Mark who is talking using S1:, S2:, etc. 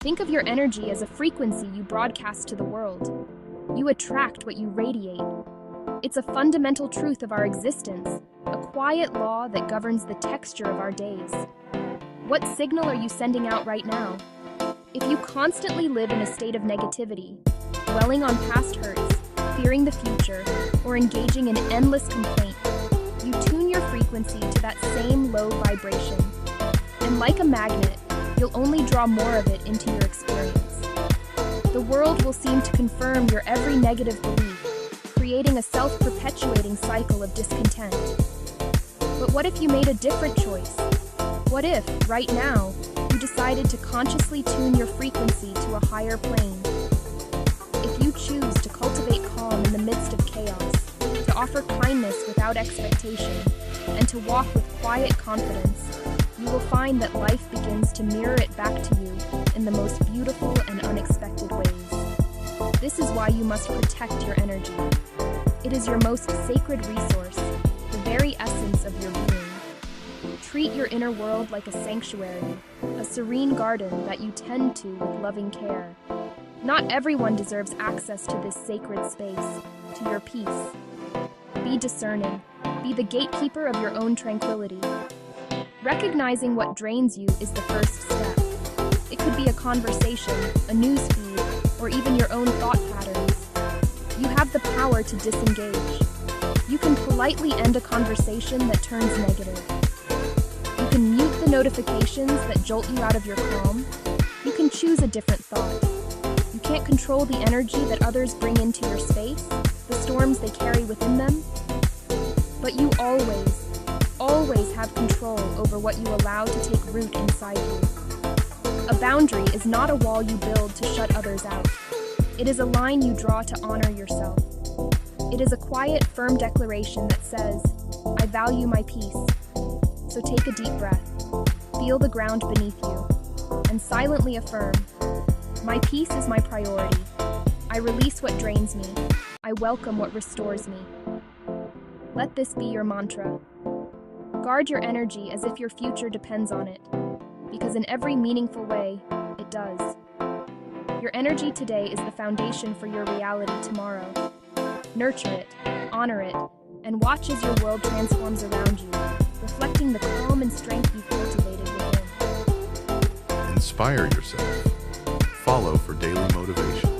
S1: Think of your energy as a frequency you broadcast to the world. You attract what you radiate. It's a fundamental truth of our existence, a quiet law that governs the texture of our days. What signal are you sending out right now? If you constantly live in a state of negativity, dwelling on past hurts, fearing the future, or engaging in endless complaint, you tune your frequency to that same low vibration. And like a magnet, you'll only draw more of it into your experience. The world will seem to confirm your every negative belief, creating a self-perpetuating cycle of discontent. But what if you made a different choice? What if, right now, you decided to consciously tune your frequency to a higher plane? If you choose to cultivate calm in the midst of chaos, to offer kindness without expectation, and to walk with quiet confidence, you will find that life begins to mirror it back to you in the most beautiful and unexpected ways. This is why you must protect your energy. It is your most sacred resource, the very essence of your being. Treat your inner world like a sanctuary, a serene garden that you tend to with loving care. Not everyone deserves access to this sacred space, to your peace. Be discerning. Be the gatekeeper of your own tranquility. Recognizing what drains you is the first step. It could be a conversation, a news feed, or even your own thought patterns. You have the power to disengage. You can politely end a conversation that turns negative. You can mute the notifications that jolt you out of your calm. You can choose a different thought. You can't control the energy that others bring into your space, the storms they carry within them. But you always have control over what you allow to take root inside you. A boundary is not a wall you build to shut others out. It is a line you draw to honor yourself. It is a quiet, firm declaration that says, I value my peace. So take a deep breath, feel the ground beneath you, and silently affirm, my peace is my priority. I release what drains me. I welcome what restores me. Let this be your mantra. Guard your energy as if your future depends on it, because in every meaningful way, it does. Your energy today is the foundation for your reality tomorrow. Nurture it, honor it, and watch as your world transforms around you, reflecting the calm and strength you've cultivated within.
S2: Inspire yourself. Follow for daily motivation.